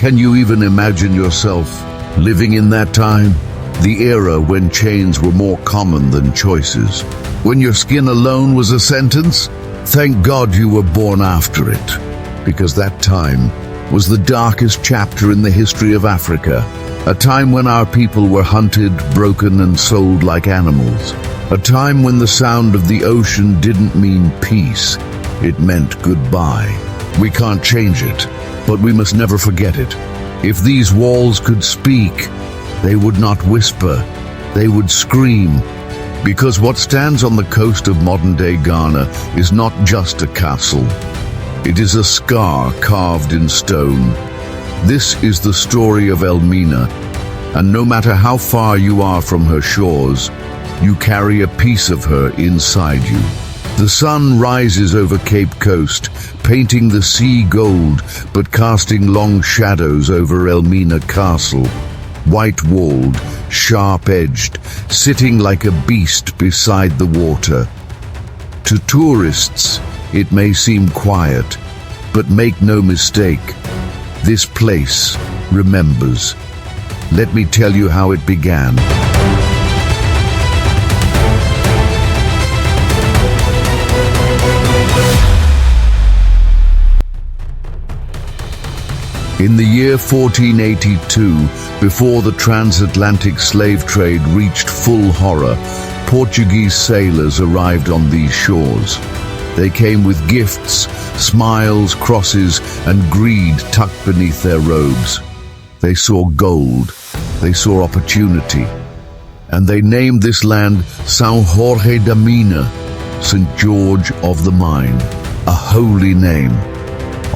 Can you even imagine yourself living in that time? The era when chains were more common than choices. When your skin alone was a sentence? Thank God you were born after it, because that time was the darkest chapter in the history of Africa. A time when our people were hunted, broken, and sold like animals. A time when the sound of the ocean didn't mean peace, it meant goodbye. We can't change it, but we must never forget it. If these walls could speak, they would not whisper, they would scream. Because what stands on the coast of modern-day Ghana is not just a castle. It is a scar carved in stone. This is the story of Elmina, and no matter how far you are from her shores, you carry a piece of her inside you. The sun rises over Cape Coast, painting the sea gold, but casting long shadows over Elmina Castle. White-walled, sharp-edged, sitting like a beast beside the water. To tourists, it may seem quiet, but make no mistake, this place remembers. Let me tell you how it began. In the year 1482, before the transatlantic slave trade reached full horror, Portuguese sailors arrived on these shores. They came with gifts, smiles, crosses, and greed tucked beneath their robes. They saw gold, they saw opportunity, and they named this land São Jorge da Mina, St. George of the Mine, a holy name.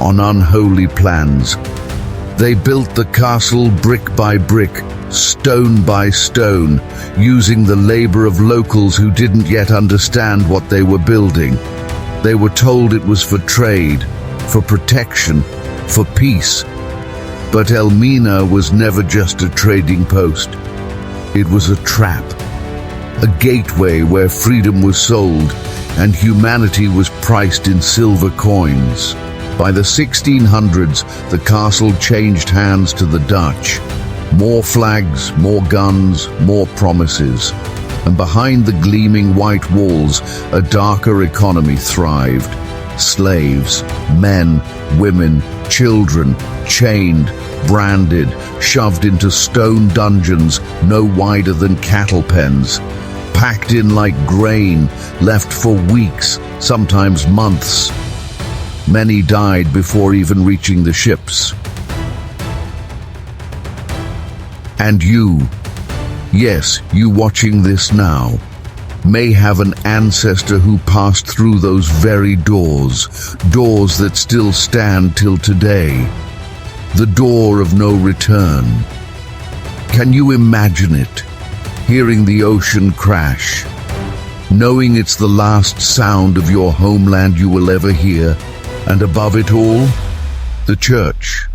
On unholy plans, they built the castle brick by brick, stone by stone, using the labor of locals who didn't yet understand what they were building. They were told it was for trade, for protection, for peace. But Elmina was never just a trading post. It was a trap, a gateway where freedom was sold and humanity was priced in silver coins. By the 1600s, the castle changed hands to the Dutch. More flags, more guns, more promises. And behind the gleaming white walls, a darker economy thrived. Slaves, men, women, children, chained, branded, shoved into stone dungeons no wider than cattle pens. Packed in like grain, left for weeks, sometimes months. Many died before even reaching the ships. And you, yes, you watching this now, may have an ancestor who passed through those very doors that still stand till today. The door of no return. Can you imagine it? Hearing the ocean crash, knowing it's the last sound of your homeland you will ever hear, and above it all, the church.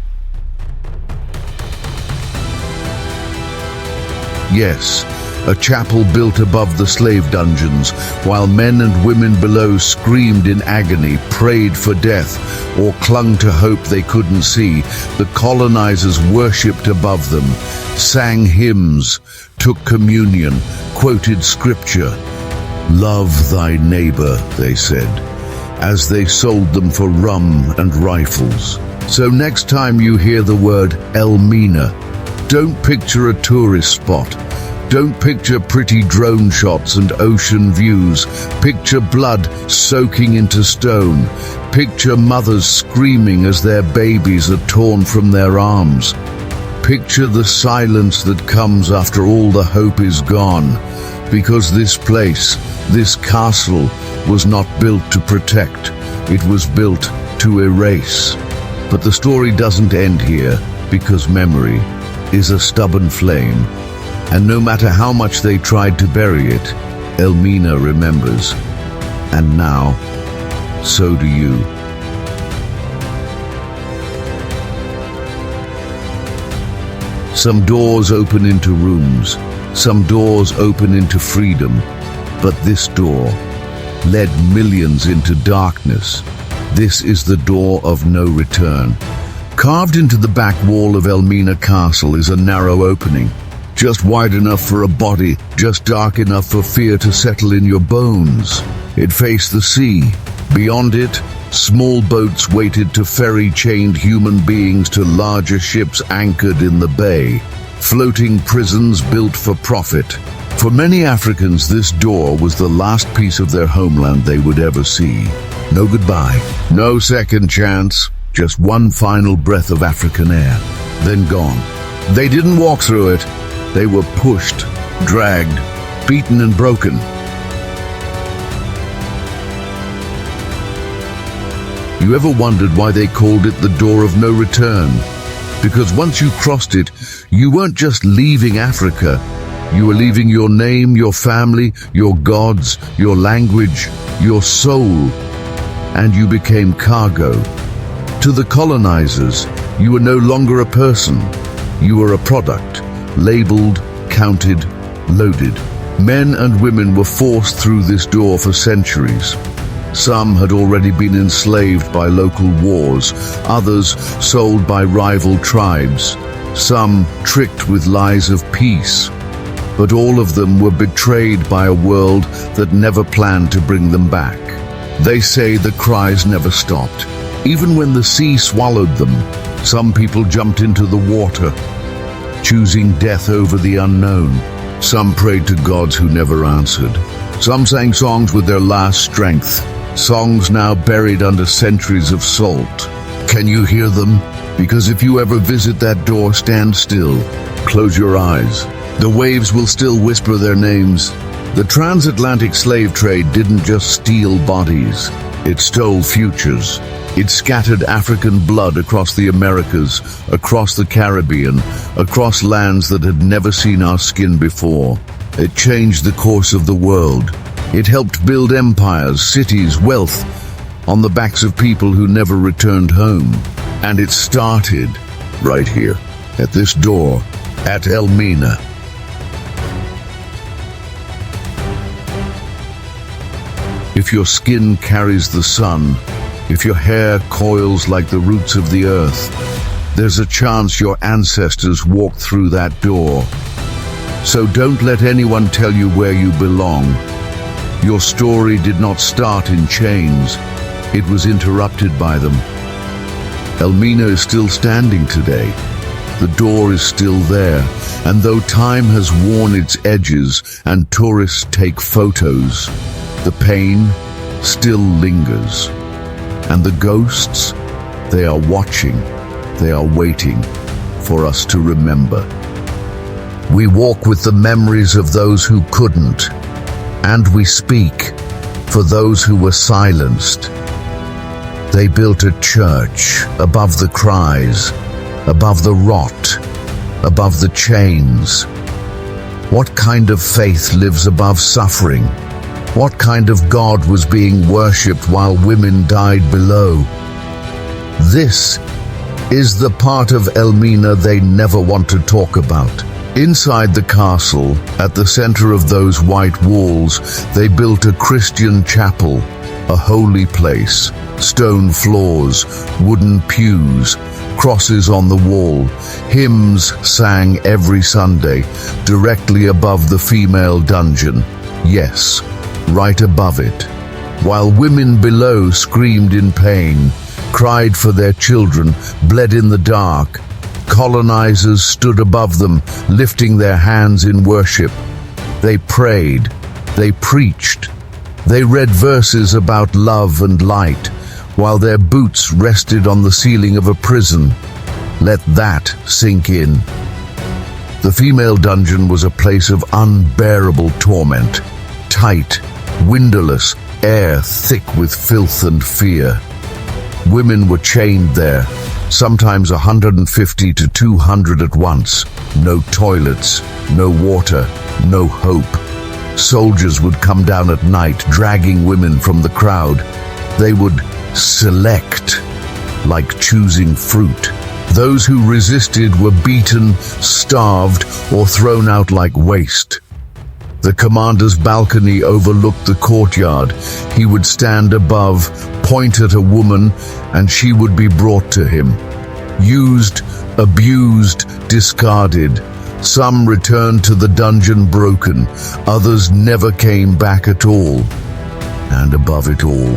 Yes, a chapel built above the slave dungeons, while men and women below screamed in agony, prayed for death, or clung to hope they couldn't see. The colonizers worshipped above them, sang hymns, took communion, quoted scripture. Love thy neighbor, they said, as they sold them for rum and rifles. So next time you hear the word Elmina, don't picture a tourist spot. Don't picture pretty drone shots and ocean views. Picture blood soaking into stone. Picture mothers screaming as their babies are torn from their arms. Picture the silence that comes after all the hope is gone. Because this place, this castle, was not built to protect. It was built to erase. But the story doesn't end here, because memory is a stubborn flame. And no matter how much they tried to bury it, Elmina remembers. And now, so do you. Some doors open into rooms, some doors open into freedom, but this door led millions into darkness. This is the door of no return. Carved into the back wall of Elmina Castle is a narrow opening, just wide enough for a body, just dark enough for fear to settle in your bones. It faced the sea. Beyond it, small boats waited to ferry chained human beings to larger ships anchored in the bay. Floating prisons built for profit. For many Africans, this door was the last piece of their homeland they would ever see. No goodbye, no second chance, just one final breath of African air, then gone. They didn't walk through it. They were pushed, dragged, beaten and broken. You ever wondered why they called it the door of no return? Because once you crossed it, you weren't just leaving Africa. You were leaving your name, your family, your gods, your language, your soul, and you became cargo. To the colonizers, you were no longer a person. You were a product, labeled, counted, loaded. Men and women were forced through this door for centuries. Some had already been enslaved by local wars, others sold by rival tribes, some tricked with lies of peace. But all of them were betrayed by a world that never planned to bring them back. They say the cries never stopped. Even when the sea swallowed them, some people jumped into the water, choosing death over the unknown. Some prayed to gods who never answered. Some sang songs with their last strength. Songs now buried under centuries of salt. Can you hear them? Because if you ever visit that door, stand still. Close your eyes. The waves will still whisper their names. The transatlantic slave trade didn't just steal bodies. It stole futures. It scattered African blood across the Americas, across the Caribbean, across lands that had never seen our skin before. It changed the course of the world. It helped build empires, cities, wealth, on the backs of people who never returned home. And it started right here, at this door, at Elmina. If your skin carries the sun, if your hair coils like the roots of the earth, there's a chance your ancestors walked through that door. So don't let anyone tell you where you belong. Your story did not start in chains. It was interrupted by them. Elmina is still standing today. The door is still there, and though time has worn its edges and tourists take photos, the pain still lingers. And the ghosts, they are watching, they are waiting for us to remember. We walk with the memories of those who couldn't, and we speak for those who were silenced. They built a church above the cries, above the rot, above the chains. What kind of faith lives above suffering? What kind of God was being worshipped while women died below? This is the part of Elmina they never want to talk about. Inside the castle, at the center of those white walls, they built a Christian chapel, a holy place. Stone floors, wooden pews, crosses on the wall. Hymns sang every Sunday, directly above the female dungeon. Yes, right above it. While women below screamed in pain, cried for their children, bled in the dark, colonizers stood above them, lifting their hands in worship. They prayed, they preached, they read verses about love and light, while their boots rested on the ceiling of a prison. Let that sink in. The female dungeon was a place of unbearable torment. Tight, windowless, air thick with filth and fear. Women were chained there, sometimes 150 to 200 at once. No toilets, no water, no hope. Soldiers would come down at night, dragging women from the crowd. They would select, like choosing fruit. Those who resisted were beaten, starved, or thrown out like waste. The commander's balcony overlooked the courtyard. He would stand above, point at a woman, and she would be brought to him. Used, abused, discarded. Some returned to the dungeon broken, others never came back at all. And above it all,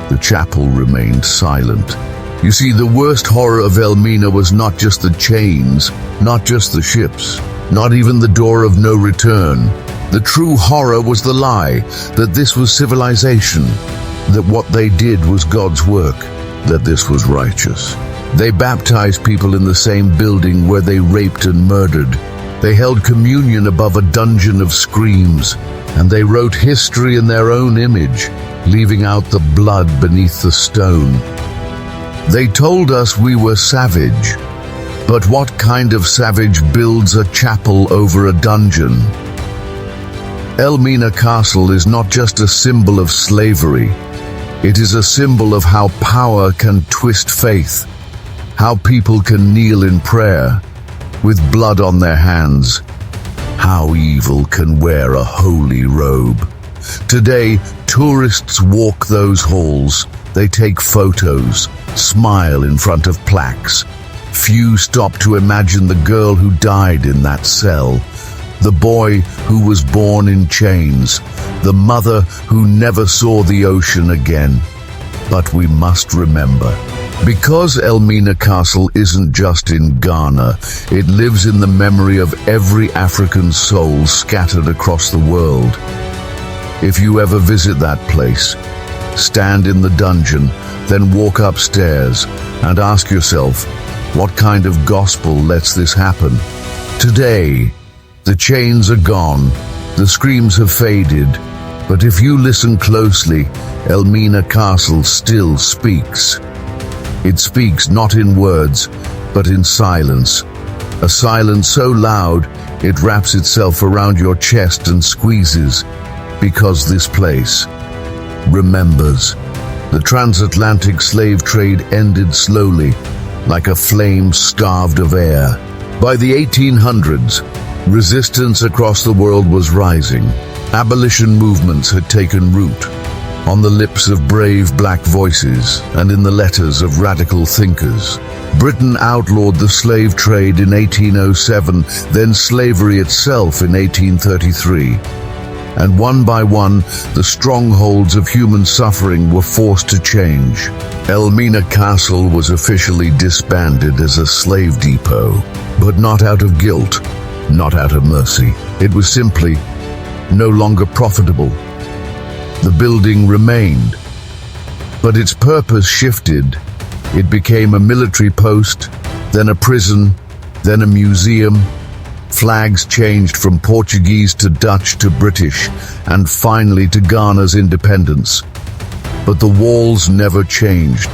the chapel remained silent. You see, the worst horror of Elmina was not just the chains, not just the ships, not even the door of no return. The true horror was the lie that this was civilization, that what they did was God's work, that this was righteous. They baptized people in the same building where they raped and murdered. They held communion above a dungeon of screams, and they wrote history in their own image, leaving out the blood beneath the stone. They told us we were savage, but what kind of savage builds a chapel over a dungeon? Elmina Castle is not just a symbol of slavery. It is a symbol of how power can twist faith, how people can kneel in prayer with blood on their hands, how evil can wear a holy robe. Today, tourists walk those halls. They take photos, smile in front of plaques. Few stop to imagine the girl who died in that cell, the boy who was born in chains, the mother who never saw the ocean again. But we must remember, because Elmina Castle isn't just in Ghana, it lives in the memory of every African soul scattered across the world. If you ever visit that place, stand in the dungeon, then walk upstairs and ask yourself, what kind of gospel lets this happen? Today, the chains are gone, the screams have faded, but if you listen closely, Elmina Castle still speaks. It speaks not in words, but in silence. A silence so loud, it wraps itself around your chest and squeezes, because this place remembers. The transatlantic slave trade ended slowly, like a flame starved of air. By the 1800s, resistance across the world was rising. Abolition movements had taken root, on the lips of brave black voices and in the letters of radical thinkers. Britain outlawed the slave trade in 1807, then slavery itself in 1833. And one by one, the strongholds of human suffering were forced to change. Elmina Castle was officially disbanded as a slave depot, but not out of guilt, not out of mercy. It was simply no longer profitable. The building remained, but its purpose shifted. It became a military post, then a prison, then a museum. Flags changed from Portuguese to Dutch to British, and finally to Ghana's independence. But the walls never changed.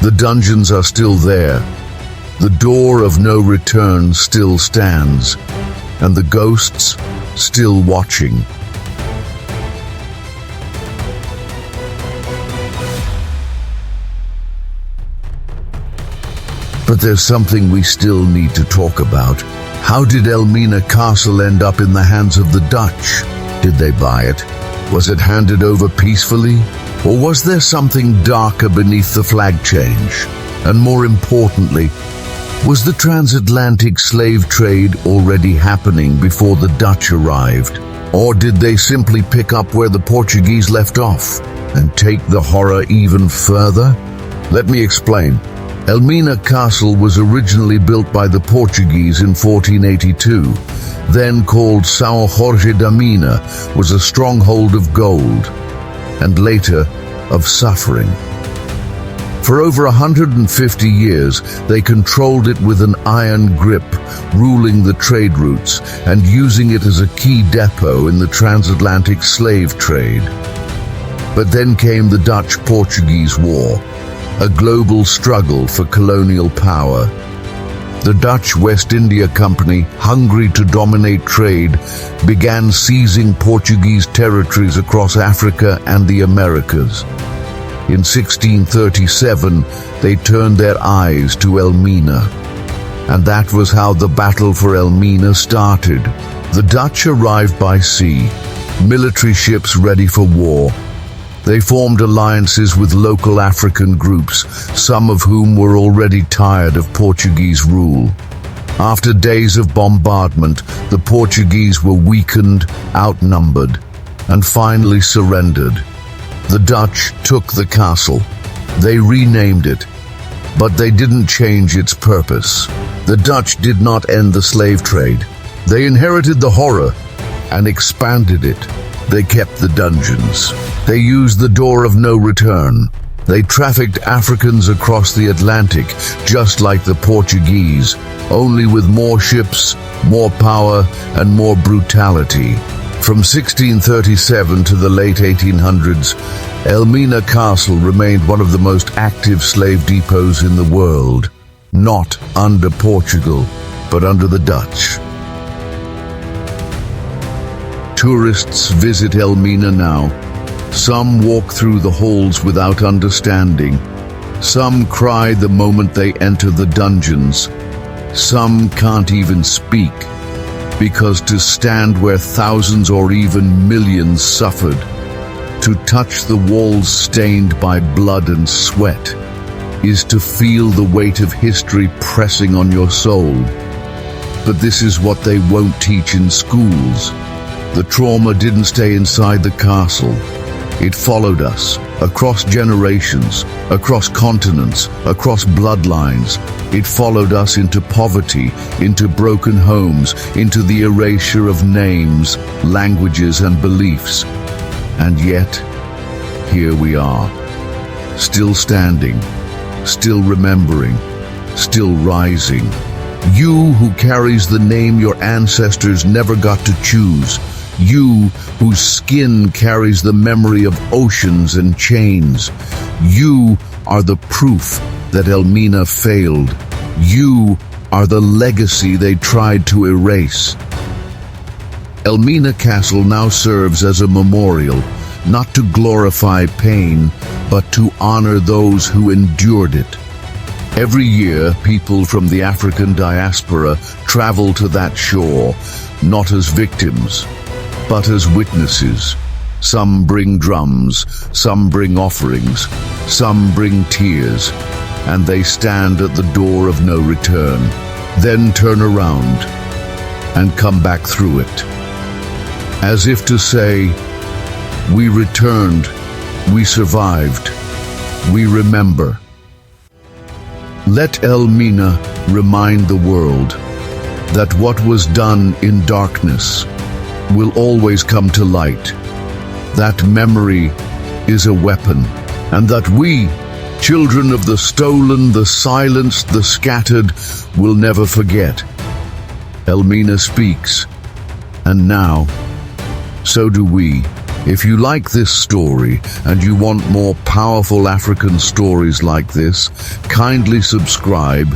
The dungeons are still there. The door of no return still stands, and the ghosts still watching. But there's something we still need to talk about. How did Elmina Castle end up in the hands of the Dutch? Did they buy it? Was it handed over peacefully? Or was there something darker beneath the flag change? And more importantly, was the transatlantic slave trade already happening before the Dutch arrived? Or did they simply pick up where the Portuguese left off and take the horror even further? Let me explain. Elmina Castle was originally built by the Portuguese in 1482, then called São Jorge da Mina, was a stronghold of gold, and later of suffering. For over 150 years, they controlled it with an iron grip, ruling the trade routes and using it as a key depot in the transatlantic slave trade. But then came the Dutch-Portuguese War, a global struggle for colonial power. The Dutch West India Company, hungry to dominate trade, began seizing Portuguese territories across Africa and the Americas. In 1637, they turned their eyes to Elmina, and that was how the battle for Elmina started. The Dutch arrived by sea, military ships ready for war. They formed alliances with local African groups, some of whom were already tired of Portuguese rule. After days of bombardment, the Portuguese were weakened, outnumbered, and finally surrendered. The Dutch took the castle. They renamed it, but they didn't change its purpose. The Dutch did not end the slave trade. They inherited the horror and expanded it. They kept the dungeons. They used the door of no return. They trafficked Africans across the Atlantic, just like the Portuguese, only with more ships, more power, and more brutality. From 1637 to the late 1800s, Elmina Castle remained one of the most active slave depots in the world, not under Portugal, but under the Dutch. Tourists visit Elmina now. Some walk through the halls without understanding. Some cry the moment they enter the dungeons. Some can't even speak, because to stand where thousands or even millions suffered, to touch the walls stained by blood and sweat, is to feel the weight of history pressing on your soul. But this is what they won't teach in schools. The trauma didn't stay inside the castle. It followed us, across generations, across continents, across bloodlines. It followed us into poverty, into broken homes, into the erasure of names, languages, and beliefs. And yet, here we are, still standing, still remembering, still rising. You who carries the name your ancestors never got to choose. You whose skin carries the memory of oceans and chains. You are the proof that Elmina failed. You are the legacy they tried to erase. Elmina Castle now serves as a memorial, not to glorify pain, but to honor those who endured it. Every year, people from the African diaspora travel to that shore, not as victims, but as witnesses. Some bring drums, some bring offerings, some bring tears, and they stand at the door of no return, then turn around and come back through it. As if to say, we returned, we survived, we remember. Let Elmina remind the world that what was done in darkness will always come to light, that memory is a weapon, and that we, children of the stolen, the silenced, the scattered, will never forget. Elmina speaks, and now, so do we. If you like this story and you want more powerful African stories like this, kindly subscribe,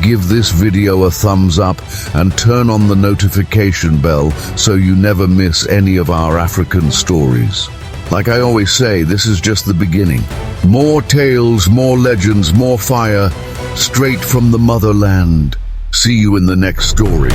give this video a thumbs up, and turn on the notification bell so you never miss any of our African stories. Like I always say, this is just the beginning. More tales, more legends, more fire, straight from the motherland. See you in the next story.